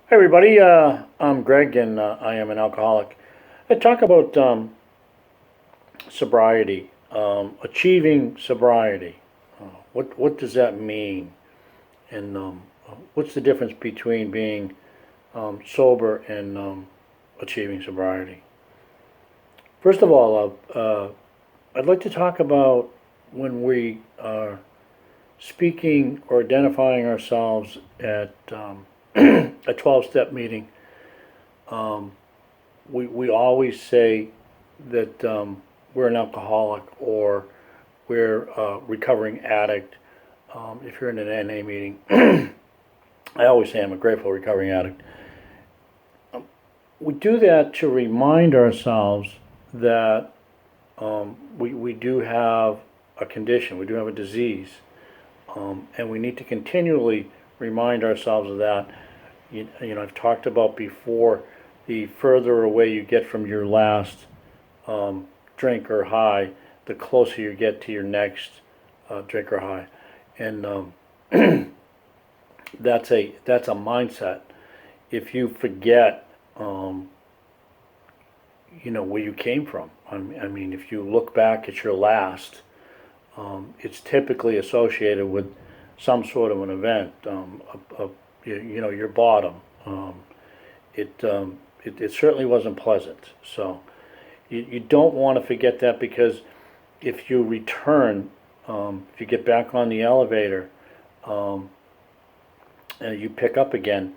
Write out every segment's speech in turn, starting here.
Hi everybody, I'm Greg and I am an alcoholic. I talk about sobriety, achieving sobriety. What does that mean? And what's the difference between being sober and achieving sobriety? First of all, I'd like to talk about when we are speaking or identifying ourselves at a 12-step meeting. Um, we always say that we're an alcoholic or we're a recovering addict. If you're in an NA meeting, I always say I'm a grateful recovering addict. We do that to remind ourselves that we do have a condition, we do have a disease, and we need to continually remind ourselves of that. I've talked about before, the further away you get from your last um, drink or high, the closer you get to your next drink or high, and that's a mindset. If you forget, um, where you came from. I mean, if you look back at your last, it's typically associated with some sort of an event. Your bottom. It certainly wasn't pleasant. So you don't want to forget that, because if you return, if you get back on the elevator, um, and you pick up again,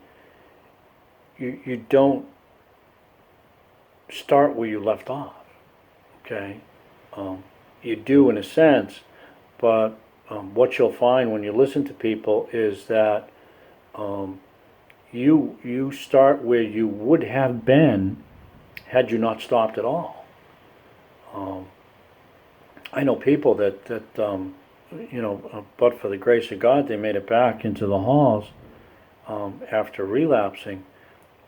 you don't start where you left off. Okay, um, you do in a sense, but what you'll find when you listen to people is that um, you start where you would have been had you not stopped at all. Um, I know people that but for the grace of God, they made it back into the halls after relapsing,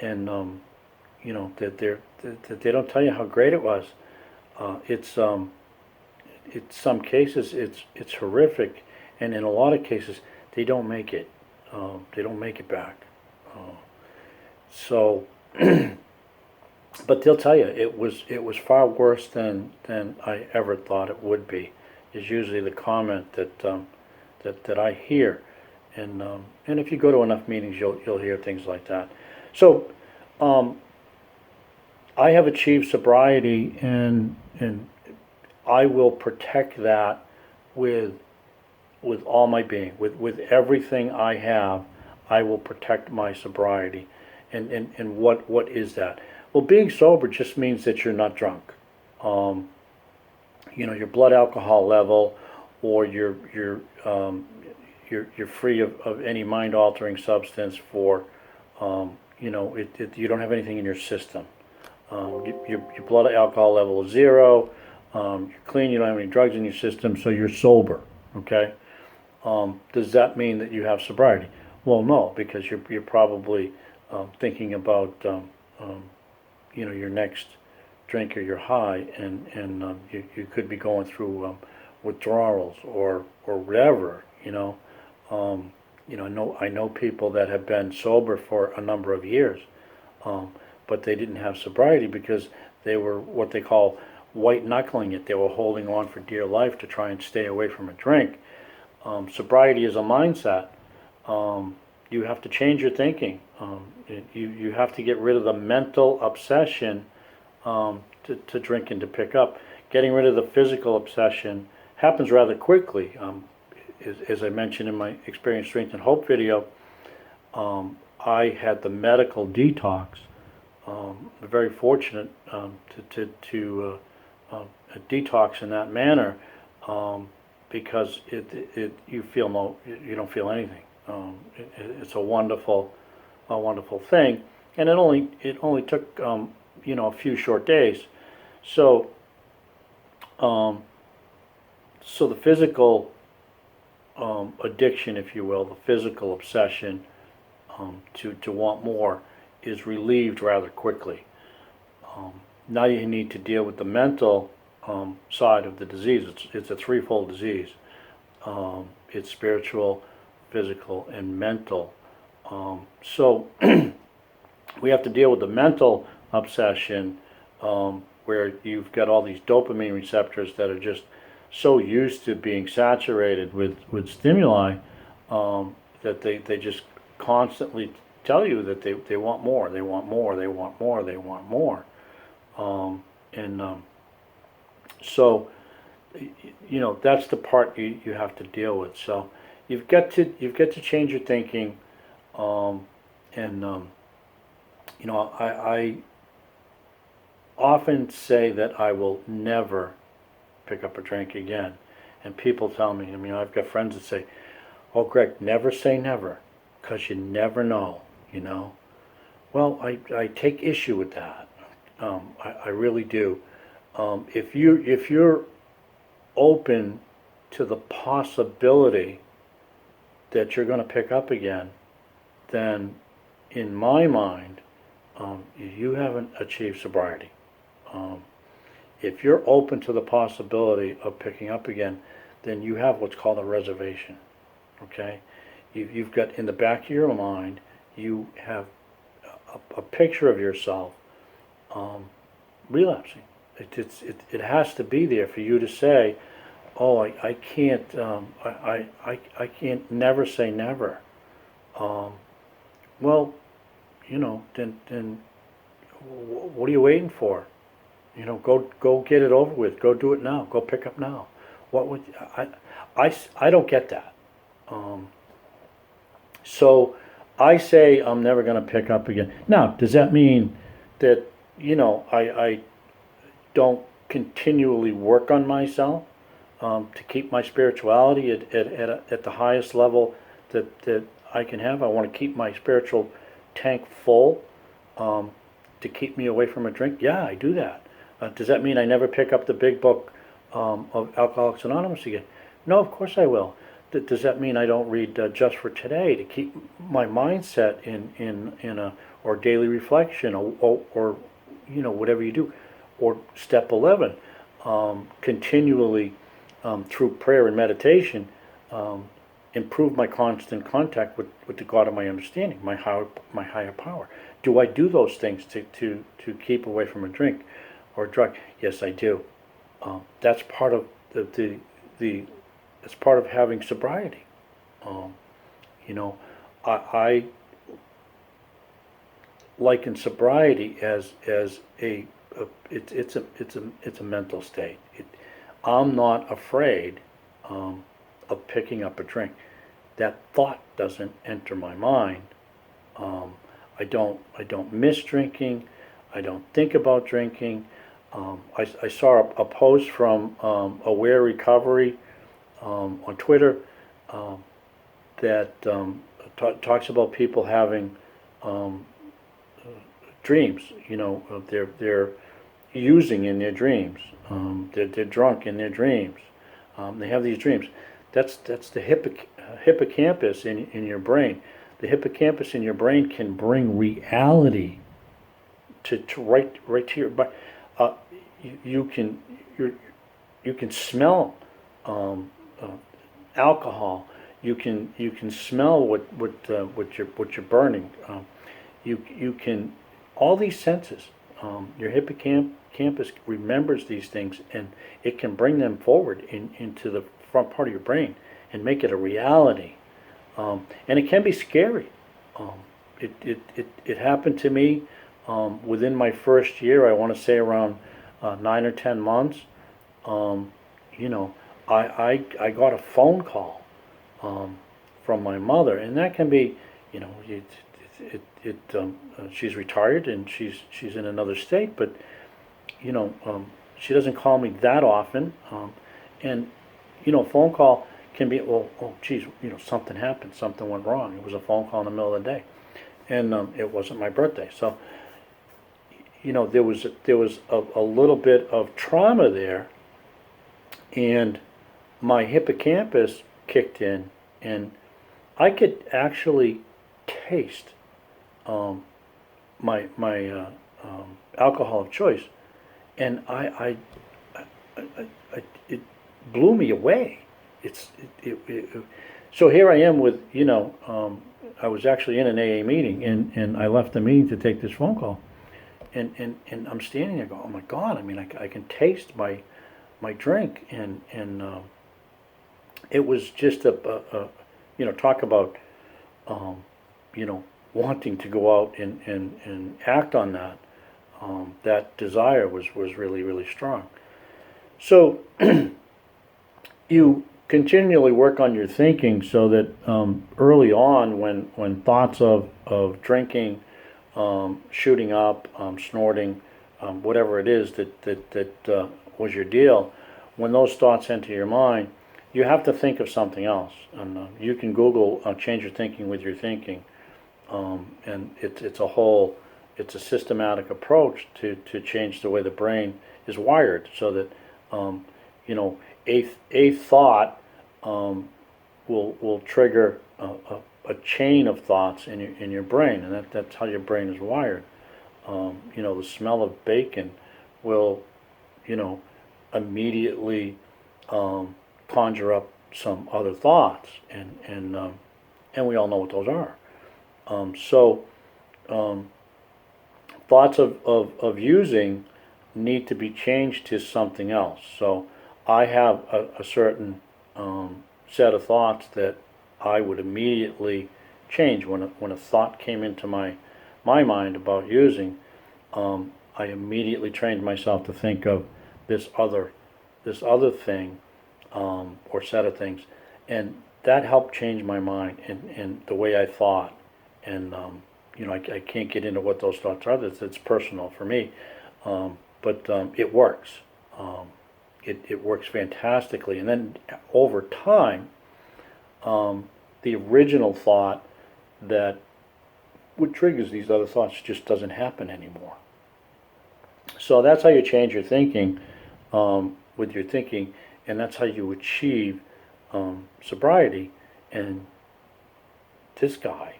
and that they don't tell you how great it was. It's in some cases it's horrific, and in a lot of cases they don't make it. They don't make it back. Uh, so, but they'll tell you it was far worse than I ever thought it would be. Is usually the comment that I hear, and if you go to enough meetings, you'll hear things like that. So, um, I have achieved sobriety, and I will protect that with all my being, with everything I have. I will protect my sobriety. And what is that? Well, being sober just means that you're not drunk. Um, your blood alcohol level, or you're free of any mind altering substance for, you don't have anything in your system. Your blood alcohol level is zero. You're clean. You don't have any drugs in your system, so you're sober. Okay. Does that mean that you have sobriety? Well, no, because you're probably thinking about your next drink or your high, and you could be going through withdrawals or whatever. I know people that have been sober for a number of years, um, but they didn't have sobriety because they were what they call white knuckling it. They were holding on for dear life to try and stay away from a drink. Sobriety is a mindset. You have to change your thinking. You have to get rid of the mental obsession to drink and to pick up. Getting rid of the physical obsession happens rather quickly. As I mentioned in my Experience, Strength, and Hope video, I had the medical detox. Very fortunate to detox in that manner, because you don't feel anything. It's a wonderful thing, and it only took a few short days. So so the physical addiction, if you will, the physical obsession to want more, is relieved rather quickly. Now you need to deal with the mental side of the disease. It's a threefold disease. It's spiritual, physical, and mental. So we have to deal with the mental obsession, where you've got all these dopamine receptors that are just so used to being saturated with stimuli, that they just constantly tell you that they want more, they want more, they want more, they want more. And so, that's the part you have to deal with. So you've got to change your thinking, and I often say that I will never pick up a drink again. And people tell me, I've got friends that say, "Oh, Greg, never say never, because you never know." Well, I take issue with that. I really do. If you're open to the possibility that you're going to pick up again, then in my mind, you haven't achieved sobriety. Um, if you're open to the possibility of picking up again, then you have what's called a reservation. Okay, you've got in the back of your mind, you have a picture of yourself relapsing. It has to be there for you to say, "Oh, I can't, I can't never say never." Um, well, then what are you waiting for? Go get it over with. Go do it now. Go pick up now. What would I don't get that. Um, so I say I'm never going to pick up again. Now, does that mean that I don't continually work on myself, to keep my spirituality at the highest level that I can have? I want to keep my spiritual tank full, to keep me away from a drink. Yeah, I do that. Does that mean I never pick up the big book, of Alcoholics Anonymous again? No, of course I will. Does that mean I don't read, Just for Today, to keep my mindset in a or daily reflection, or whatever you do, or step 11, continually, through prayer and meditation, improve my constant contact with the God of my understanding, my higher power? Do I do those things to keep away from a drink or a drug? Yes, I do. That's part of the that's part of having sobriety. Um, I liken sobriety as it's a mental state. I'm not afraid, of picking up a drink. That thought doesn't enter my mind. I don't miss drinking. I don't think about drinking. I saw a post from, Aware Recovery, on Twitter, that talks about people having, dreams. They're using in their dreams. They're drunk in their dreams. They have these dreams. That's the hippocampus in your brain. The hippocampus in your brain can bring reality to right to your body. You can smell, alcohol. You can smell what you're burning. You can, all these senses. Your hippocampus remembers these things, and it can bring them forward into the front part of your brain and make it a reality. And it can be scary. Um, it happened to me, within my first year. I want to say around, 9 or 10 months. Um, you know, I got a phone call, from my mother, and that can be, she's retired and she's in another state, but she doesn't call me that often, and phone call can be, well, oh geez, something happened, something went wrong. It was a phone call in the middle of the day, and it wasn't my birthday, so there was a little bit of trauma there, and my hippocampus kicked in, and I could actually taste, my alcohol of choice, and it blew me away. It's it, it, it, so here I am with I was actually in an AA meeting, and I left the meeting to take this phone call, and I'm standing there going, oh my God, I mean, I can taste my drink, and it was just talk about, you know, wanting to go out and act on that. That desire was really, really strong. So you continually work on your thinking so that early on, when thoughts of drinking, shooting up, snorting, whatever it is that was your deal, when those thoughts enter your mind, you have to think of something else. And you can Google change your thinking with your thinking, and it's a systematic approach to change the way the brain is wired, so that you know, a thought will trigger a chain of thoughts in your brain, and that's how your brain is wired. You know, the smell of bacon will, you know, immediately conjure up some other thoughts, and we all know what those are. So thoughts of using need to be changed to something else. So I have a certain set of thoughts that I would immediately change when a thought came into my mind about using. I immediately trained myself to think of this other thing, or set of things, and that helped change my mind and the way I thought. And you know, I can't get into what those thoughts are. It's personal for me, but it works. It works fantastically. And then over time, the original thought that what triggers these other thoughts just doesn't happen anymore. So that's how you change your thinking, with your thinking, and that's how you achieve sobriety. And this guy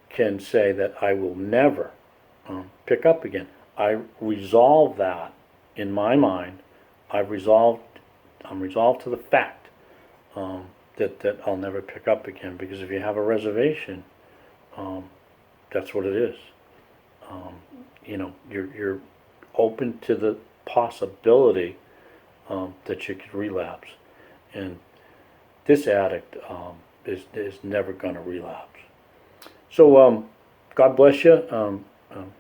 can say that I will never pick up again. I resolve that in my mind. I'm resolved to the fact that I'll never pick up again, because if you have a reservation, that's what it is. You know, you're open to the possibility that you could relapse, and this addict is never going to relapse. So God bless you.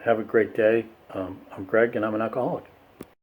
Have a great day. I'm Greg, and I'm an alcoholic.